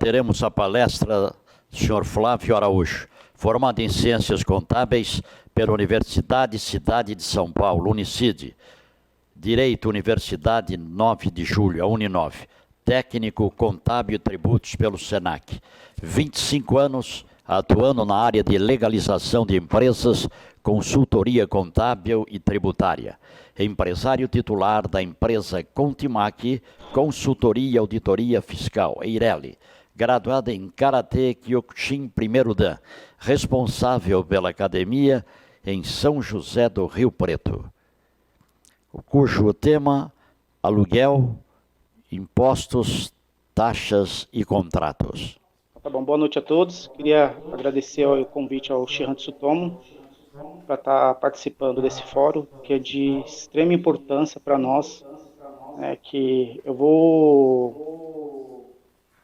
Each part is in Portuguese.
teremos a palestra do senhor Flávio Araújo, formado em Ciências Contábeis pela Universidade Cidade de São Paulo, Unicid. Direito, Universidade 9 de Julho, a Uninove. Técnico Contábil e Tributos pelo SENAC. 25 anos atuando na área de legalização de empresas, consultoria contábil e tributária. Empresário titular da empresa Contimac, consultoria e auditoria fiscal, Eireli. Graduada em Karatê Kyokushin primeiro Dan. Responsável pela academia em São José do Rio Preto. Cujo tema, aluguel, impostos, taxas e contratos. Tá bom, boa noite a todos. Queria agradecer o convite ao Shihan Tsutomu para estar participando desse fórum, que é de extrema importância para nós, que eu vou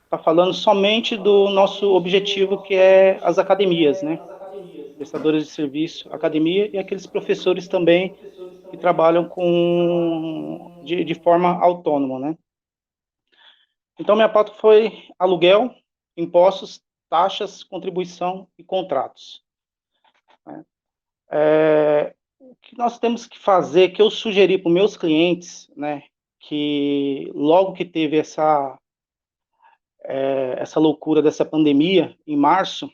estar falando somente do nosso objetivo, que é as academias, né? Prestadores de serviço, academia e aqueles professores também que trabalham de forma autônoma, né? Então, minha pauta foi aluguel, impostos, taxas, contribuição e contratos. O que nós temos que fazer, que eu sugeri para os meus clientes, né, que logo que teve essa loucura dessa pandemia, em março,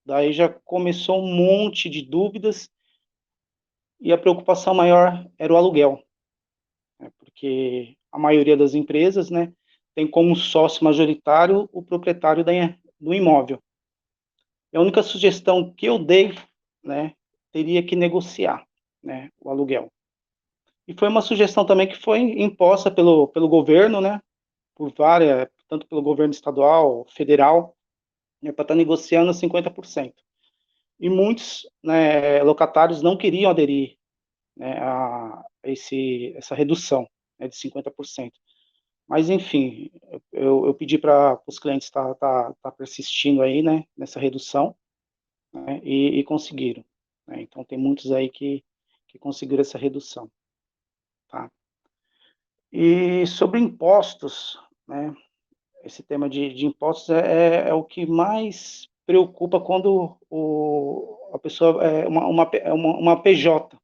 daí já começou um monte de dúvidas e a preocupação maior era o aluguel, né, porque a maioria das empresas, né, tem como sócio majoritário o proprietário do imóvel. E a única sugestão que eu dei, né, teria que negociar, né, o aluguel. E foi uma sugestão também que foi imposta pelo governo, né, tanto pelo governo estadual, federal, né, para estar negociando 50%. E muitos, né, locatários não queriam aderir, né, a essa redução, né, de 50%. Mas, enfim, eu pedi para os clientes estar persistindo aí, né, nessa redução, né, e conseguiram. Né? Então, tem muitos aí que conseguiram essa redução. Tá? E sobre impostos, né, esse tema de impostos é o que mais preocupa quando a pessoa é uma PJ,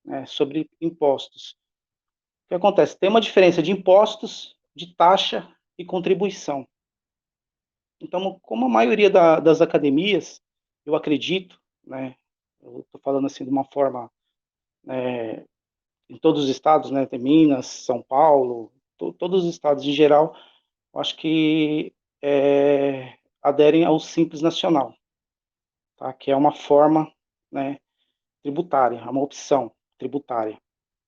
né, sobre impostos. O que acontece? Tem uma diferença de impostos, de taxa e contribuição. Então, como a maioria das academias, eu acredito, né, eu estou falando assim de uma forma, em todos os estados, né, tem Minas, São Paulo, todos os estados em geral, eu acho que aderem ao Simples Nacional, tá? Que é uma forma, né, tributária, é uma opção tributária,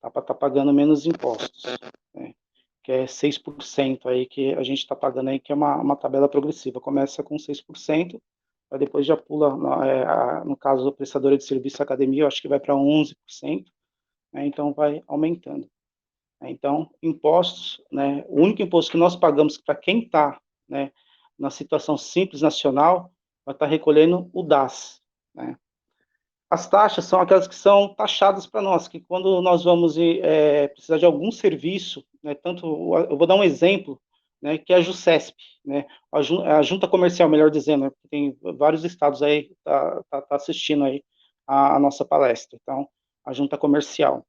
tá? Para estar pagando menos impostos, né? Que é 6% aí que a gente está pagando aí, que é uma tabela progressiva. Começa com 6%, aí depois já pula, no caso do prestador de serviço academia, eu acho que vai para 11%, né, então vai aumentando. Então, impostos, né, o único imposto que nós pagamos para quem está, né, na situação Simples Nacional, vai estar recolhendo o DAS, né. As taxas são aquelas que são taxadas para nós, que quando nós vamos precisar de algum serviço, né, eu vou dar um exemplo, né, que é a JUSESP, né, a Junta Comercial, melhor dizendo, né, porque tem vários estados aí que tá assistindo aí a nossa palestra. Então, a Junta Comercial.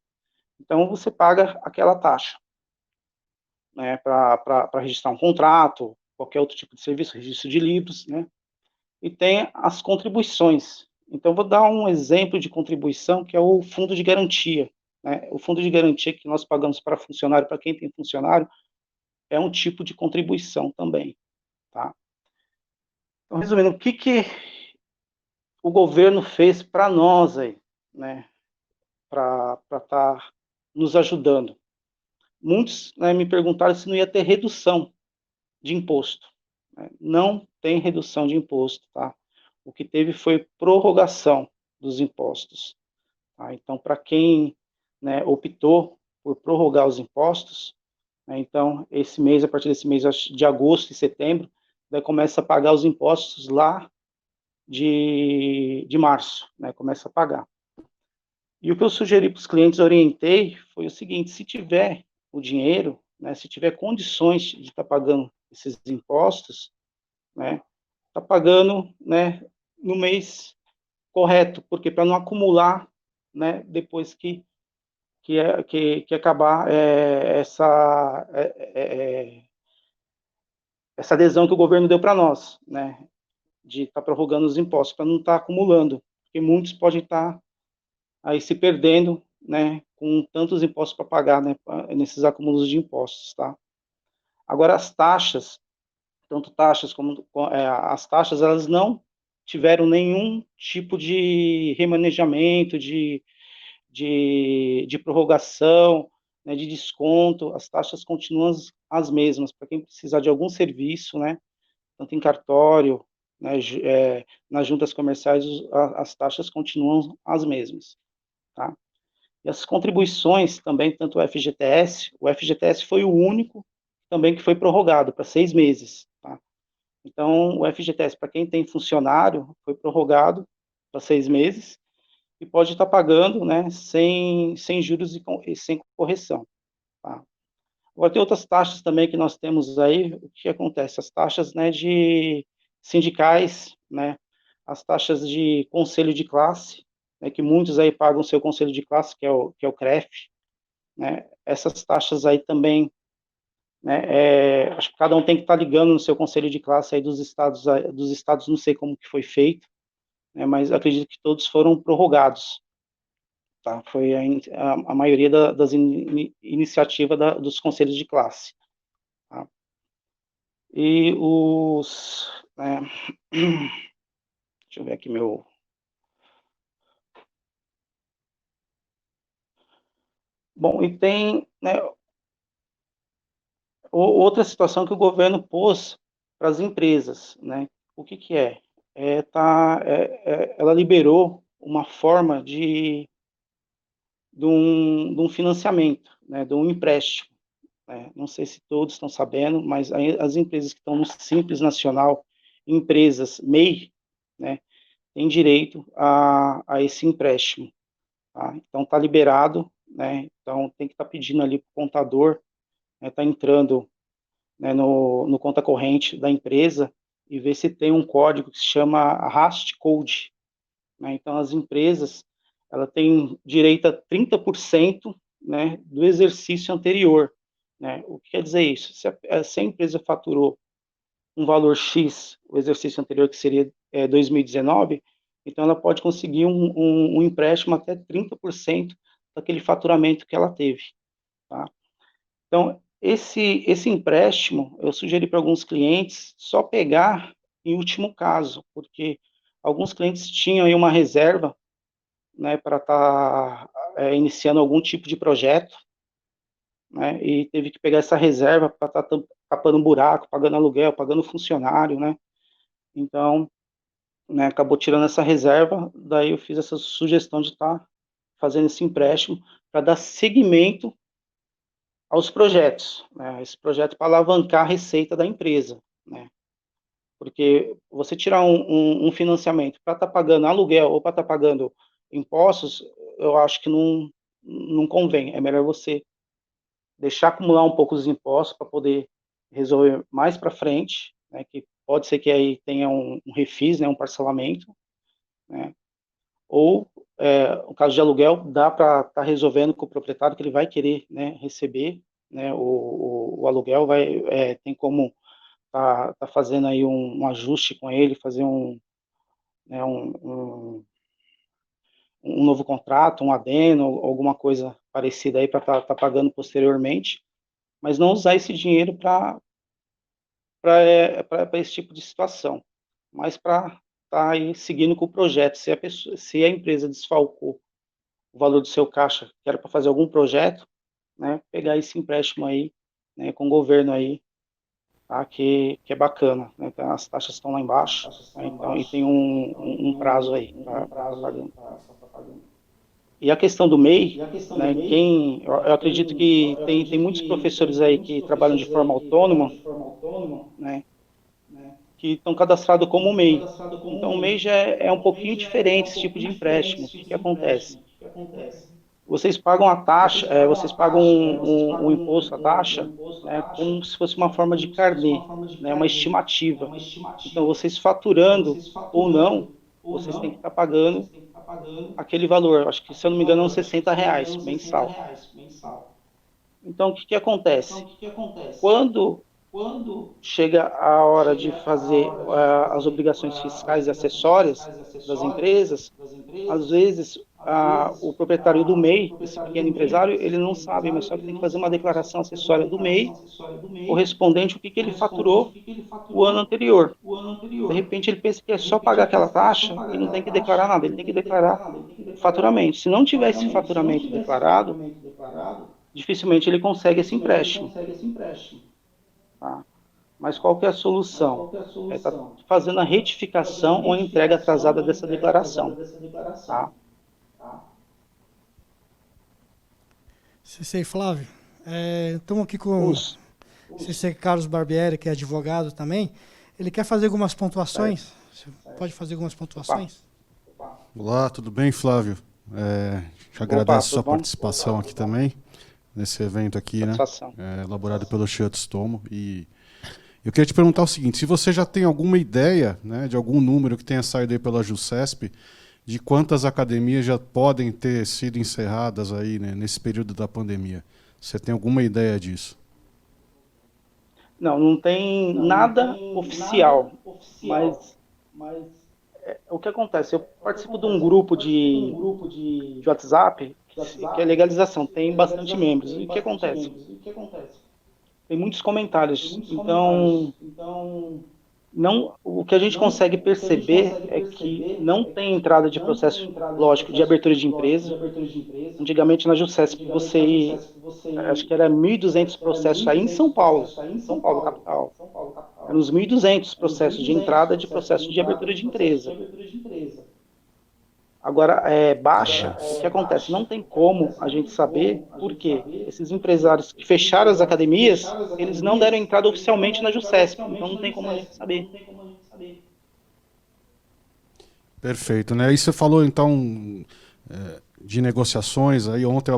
Então, você paga aquela taxa, né, para registrar um contrato, qualquer outro tipo de serviço, registro de livros, né, e tem as contribuições. Então, vou dar um exemplo de contribuição, que é o fundo de garantia, né? O fundo de garantia que nós pagamos para funcionário, para quem tem funcionário, é um tipo de contribuição também, tá? Então, resumindo, o que o governo fez para nós aí, né, para estar nos ajudando? Muitos, né, me perguntaram se não ia ter redução de imposto, né? Não tem redução de imposto, tá? O que teve foi prorrogação dos impostos. Tá? Então, para quem, né, optou por prorrogar os impostos, né, então, esse mês, a partir desse mês de agosto e setembro, daí começa a pagar os impostos lá de março, né, começa a pagar. E o que eu sugeri para os clientes, orientei, foi o seguinte: se tiver o dinheiro, né, se tiver condições de estar pagando esses impostos, né, está pagando, né, no mês correto, porque para não acumular, né, depois que acabar essa adesão que o governo deu para nós, né, de estar prorrogando os impostos, para não estar acumulando, porque muitos podem estar aí se perdendo, né, com tantos impostos para pagar, né, nesses acúmulos de impostos, tá? Agora as taxas, tanto taxas como as taxas, elas não tiveram nenhum tipo de remanejamento, de prorrogação, né, de desconto, as taxas continuam as mesmas, para quem precisar de algum serviço, né, tanto em cartório, né, nas juntas comerciais, as taxas continuam as mesmas, tá? E as contribuições também, tanto o FGTS foi o único também que foi prorrogado para 6 meses, tá? Então, o FGTS, para quem tem funcionário, foi prorrogado para 6 meses e pode estar pagando, né, sem juros e sem correção, tá? Agora, tem outras taxas também que nós temos aí, o que acontece? As taxas, né, de sindicais, né, as taxas de conselho de classe, né, que muitos aí pagam o seu conselho de classe, que é o CREF, né, essas taxas aí também, né, acho que cada um tem que estar ligando no seu conselho de classe aí dos estados não sei como que foi feito, né, mas acredito que todos foram prorrogados, tá? Foi a maioria das iniciativas dos conselhos de classe, tá? E deixa eu ver aqui meu. Bom, e tem, né, outra situação que o governo pôs para as empresas, né? O que que é? Ela liberou uma forma de um financiamento, né, de um empréstimo, né? Não sei se todos estão sabendo, mas as empresas que estão no Simples Nacional, empresas MEI, né, têm direito a esse empréstimo, tá? Então está liberado, né? Então tem que estar pedindo ali para o contador, né, tá entrando, né, no conta corrente da empresa e ver se tem um código que se chama RAST Code, né? Então as empresas ela tem direito a 30%, né, do exercício anterior, né? O que quer dizer isso? Se a empresa faturou um valor X, o exercício anterior que seria 2019, então ela pode conseguir um empréstimo até 30% daquele faturamento que ela teve, tá? Então, esse empréstimo, eu sugeri para alguns clientes só pegar em último caso, porque alguns clientes tinham aí uma reserva, né, para estar iniciando algum tipo de projeto, né, e teve que pegar essa reserva para estar tapando um buraco, pagando aluguel, pagando funcionário, né, então, né, acabou tirando essa reserva, daí eu fiz essa sugestão de estar fazendo esse empréstimo para dar seguimento aos projetos, né, esse projeto para alavancar a receita da empresa, né, porque você tirar um financiamento para estar pagando aluguel ou para estar pagando impostos, eu acho que não convém, é melhor você deixar acumular um pouco os impostos para poder resolver mais para frente, né, que pode ser que aí tenha um refis, né, um parcelamento, né, ou no caso de aluguel, dá para estar resolvendo com o proprietário que ele vai querer, né, receber, né, o aluguel, tem como tá fazendo aí um ajuste com ele, fazer né, um novo contrato, um adendo, alguma coisa parecida aí para tá pagando posteriormente, mas não usar esse dinheiro para esse tipo de situação, mas para estar aí seguindo com o projeto. Se a empresa desfalcou o valor do seu caixa, que era para fazer algum projeto, né, pegar esse empréstimo aí, né, com o governo aí, tá, que é bacana, né, então, as taxas estão lá embaixo, né, então, e tem um prazo aí para estar pagando. E a questão do MEI, né, eu acredito que tem muitos professores aí que trabalham de forma autônoma, né, que estão cadastrados como MEI. Então, o MEI já é um pouquinho diferente esse tipo de empréstimo. O que acontece? Vocês pagam a taxa, vocês pagam um imposto, a taxa, né, como se fosse uma forma de carnê, né, uma estimativa. Então, vocês faturando ou não, vocês têm que estar pagando aquele valor. Acho que, se eu não me engano, é uns R$ 60 mensal. Então, o que que acontece? Quando chega a hora de fazer as obrigações fiscais e acessórias das empresas, às vezes o proprietário do MEI, esse pequeno empresário, ele não sabe, mas só que tem que fazer uma declaração acessória do MEI, correspondente ao que ele faturou o ano anterior. De repente ele pensa que é só pagar aquela taxa e não tem que declarar nada, ele tem que declarar o faturamento. Se não tiver esse faturamento declarado, dificilmente ele consegue esse empréstimo. Tá? Mas qual que é a solução? É estar fazendo a retificação ou a entrega atrasada dessa declaração. Tá? CC Flávio, estamos aqui com o CC Carlos Barbieri, que é advogado também. Ele quer fazer algumas pontuações. Você pode fazer algumas pontuações? Olá, tudo bem, Flávio? Te agradeço a sua participação aqui também, nesse evento aqui, né? Elaborado pelo Schutz Tomo. E eu queria te perguntar o seguinte, se você já tem alguma ideia, né, de algum número que tenha saído aí pela JUSCESP, de quantas academias já podem ter sido encerradas aí, né, nesse período da pandemia. Você tem alguma ideia disso? Não tem nada oficial, mas o que acontece? Eu participo de um grupo de WhatsApp, que é legalização, tem bastante membros. E o que acontece? Tem muitos comentários, então o que a gente consegue perceber é que não tem entrada de processo, lógico, de abertura de empresa. Antigamente na JUSCESP acho que era 1.200 processos aí em São Paulo, capital. Eram uns 1.200 processos de entrada de processo de abertura de empresa. Agora, baixa, o que acontece? Não tem como a gente saber por quê. Esses empresários que fecharam as academias, eles não deram entrada oficialmente na JUSCESP, então não tem como a gente saber. Perfeito, né? E você falou, então, de negociações, aí ontem eu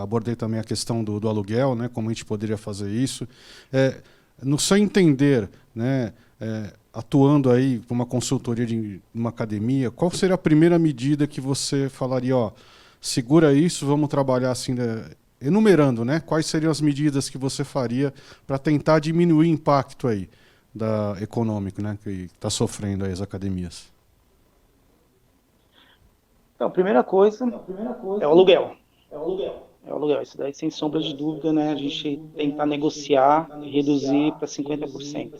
abordei também a questão do aluguel, né? Como a gente poderia fazer isso. No seu entender, né? Atuando aí com uma consultoria de uma academia, qual seria a primeira medida que você falaria, ó, segura isso, vamos trabalhar assim, enumerando, né? Quais seriam as medidas que você faria para tentar diminuir o impacto aí econômico, né, que está sofrendo aí as academias? Então, a primeira coisa é o aluguel. Isso daí, sem sombra de dúvida, né? A gente tentar negociar e reduzir para 50%,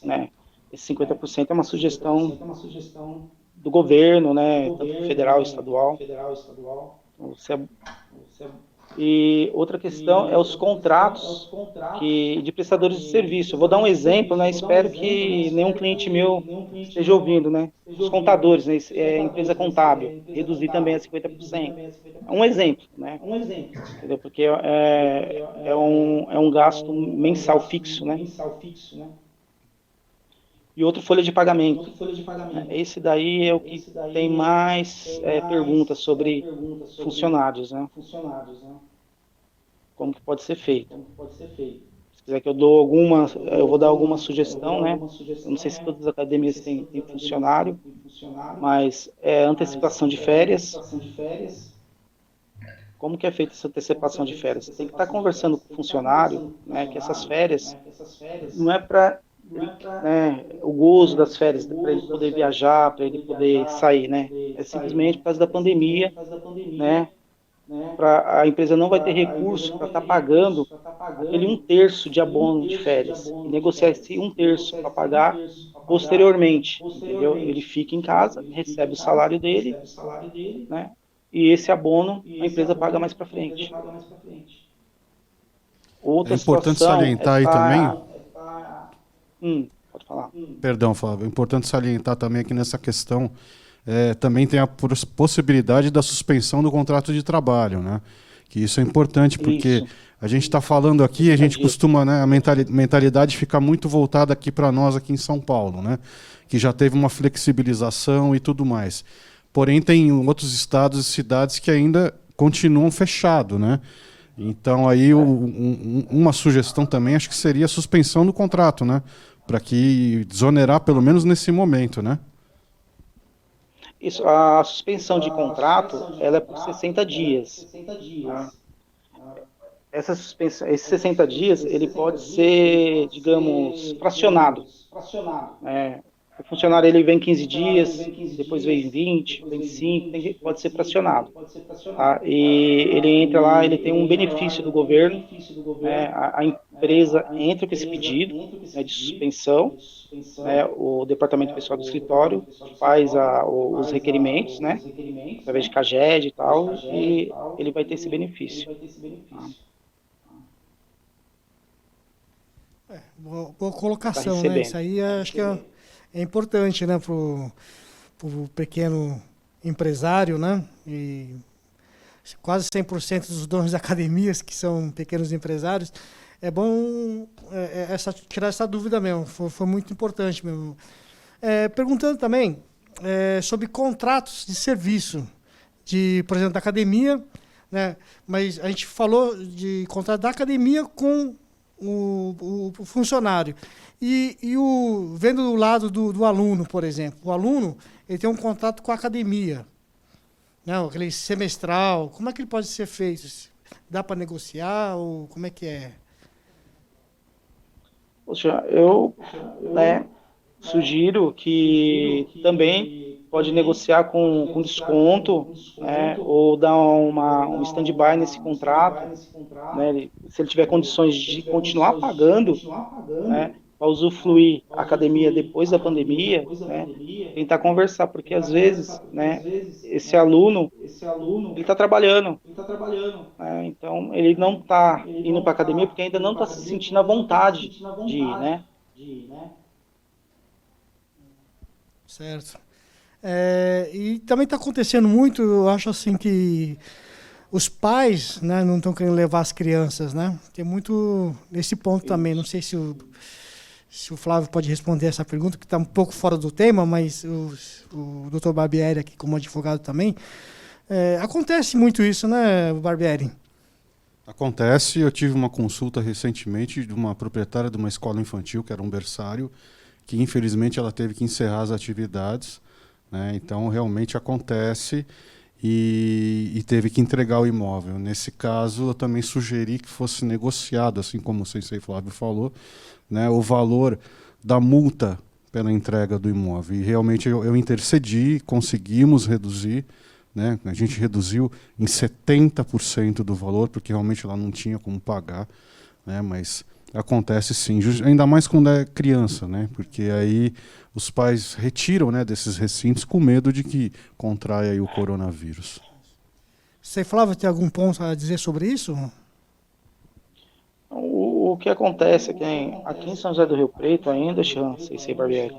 né? Esse 50% é uma sugestão do governo, né? Tanto federal e estadual. E outra questão é os contratos de prestadores de serviço. Eu vou dar um exemplo, né? Espero que nenhum cliente meu esteja ouvindo, né? Os contadores, né? Empresa contábil, reduzir também a 50%. É um exemplo, né? Entendeu? Porque é um gasto mensal fixo, né? E outro, folha de pagamento. Esse daí é o que tem mais perguntas sobre funcionários, né? Como que pode ser feito. Se quiser que eu vou dar alguma sugestão, né? Eu não sei se todas as academias têm funcionário, mas antecipação de férias. Como que é feita essa antecipação de férias? Você tem que estar conversando com o funcionário, né? Que essas férias não é para o gozo das férias, para ele poder viajar, para ele poder sair, né? É simplesmente por causa da pandemia, né? A empresa não vai ter recurso para estar pagando aquele 1/3 de abono de férias e negociar esse 1/3 para pagar posteriormente, entendeu? Ele fica em casa, recebe o salário dele, né? E esse abono a empresa paga mais para frente. Outra importante situação salientar aí também. Pode falar. Perdão, Flávio. É importante salientar também aqui nessa questão, também tem a possibilidade da suspensão do contrato de trabalho, né? Que isso é importante, porque a gente está falando aqui, a gente costuma, né, a mentalidade fica muito voltada aqui para nós, aqui em São Paulo, né? Que já teve uma flexibilização e tudo mais. Porém, tem outros estados e cidades que ainda continuam fechados, né? Então aí uma sugestão também acho que seria a suspensão do contrato, né? Para que desonerar pelo menos nesse momento, né? Isso, a suspensão de contrato, ela é por 60 dias. Tá? Essa suspensão, esses 60 dias, ele pode ser, digamos, fracionado. O funcionário ele vem 15 dias, depois vem 20, 25, pode ser fracionado. Tá? E ele entra lá, ele tem um benefício do governo, né? A empresa entra com esse pedido, né, de suspensão, né? O departamento pessoal do escritório faz os requerimentos, né? Através de CAGED e tal, e ele vai ter esse benefício. Tá? Boa colocação, né? recebendo. Isso aí acho que é importante, né, para o pequeno empresário, né? E quase 100% dos donos de academias que são pequenos empresários. É bom tirar essa dúvida mesmo, foi muito importante mesmo. Perguntando também sobre contratos de serviço, por exemplo, da academia, né? Mas a gente falou de contrato da academia com o funcionário. Vendo do lado do aluno, por exemplo. O aluno ele tem um contrato com a academia. Não, aquele semestral. Como é que ele pode ser feito? Dá para negociar ou como é que é? Poxa, eu sugiro que também pode negociar com desconto, né, ou dar um stand-by nesse contrato, né, se ele tiver condições de continuar pagando, né, para usufruir a academia depois da pandemia, né, tentar conversar, porque às vezes, né, esse aluno, ele está trabalhando, né, então ele não está indo para a academia porque ainda não está se sentindo à vontade de ir, né? Certo. E também está acontecendo muito, eu acho assim que os pais, né, não estão querendo levar as crianças, né? Tem muito nesse ponto também. Não sei se o Flávio pode responder essa pergunta, que está um pouco fora do tema, mas o Dr. Barbieri aqui como advogado também. Acontece muito isso, né, Barbieri? Acontece. Eu tive uma consulta recentemente de uma proprietária de uma escola infantil, que era um berçário, que infelizmente ela teve que encerrar as atividades, né? Então realmente acontece e teve que entregar o imóvel. Nesse caso, eu também sugeri que fosse negociado, assim como o Sensei Flávio falou, né, o valor da multa pela entrega do imóvel. E realmente eu intercedi, conseguimos reduzir, né? A gente reduziu em 70% do valor, porque realmente ela não tinha como pagar, né? Mas acontece sim, ainda mais quando é criança, né? Porque aí os pais retiram, né, desses recintos com medo de que contraia aí o coronavírus. Você, Flávio, tem algum ponto a dizer sobre isso? O que acontece é que aqui em São José do Rio Preto ainda, Sensei Barbieri,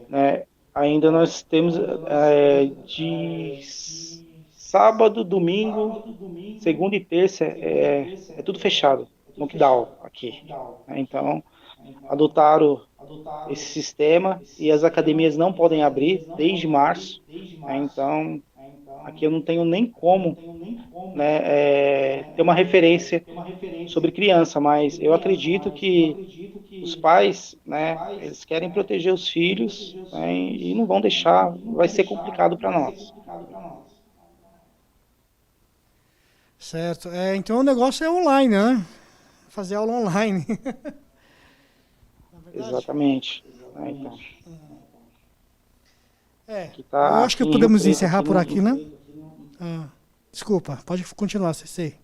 né, ainda nós temos de sábado, domingo, segunda e terça é tudo fechado, lockdown aqui. Então, adotaram esse sistema e as academias não podem abrir desde março. Então, aqui eu não tenho nem como, né, ter uma referência sobre criança, mas eu acredito que os pais, né, eles querem proteger os filhos, né, e não vão deixar, vai ser complicado para nós. Certo. Então o negócio é online, né? Fazer aula online. Exatamente. Né, então, Eu acho que aqui em Rio podemos Preto, encerrar por aqui, no, né? Desculpa, pode continuar, Ceci.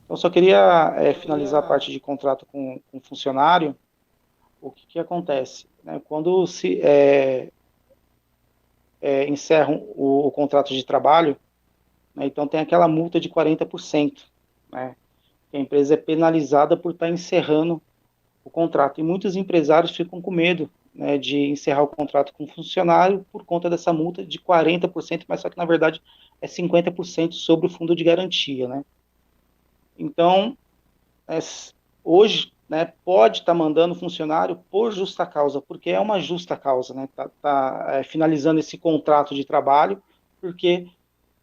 eu só queria finalizar a parte de contrato com funcionário. O que acontece? Né? Quando se encerram o contrato de trabalho, né, então tem aquela multa de 40%, né, que a empresa é penalizada por estar encerrando o contrato. E muitos empresários ficam com medo, né, de encerrar o contrato com o funcionário por conta dessa multa de 40%, mas só que na verdade é 50% sobre o fundo de garantia. Né? Então, hoje, né, pode estar mandando funcionário por justa causa, porque é uma justa causa, né, finalizando esse contrato de trabalho, porque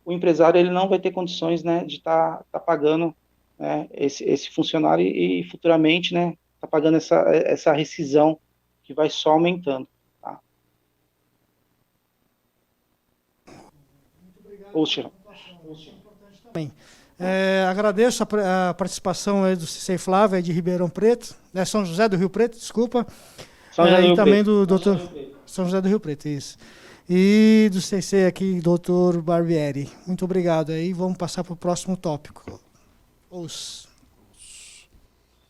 o empresário ele não vai ter condições, né, de estar pagando, né, esse funcionário e futuramente, né, tá pagando essa rescisão que vai só aumentando. Tá? Poxa. Agradeço a participação aí do CC Flávio aí de Ribeirão Preto, né, São José do Rio Preto, desculpa. São José do Rio e também Preto. do doutor São José do Rio Preto, isso. E do CC aqui, doutor Barbieri. Muito obrigado aí. Vamos passar para o próximo tópico. Os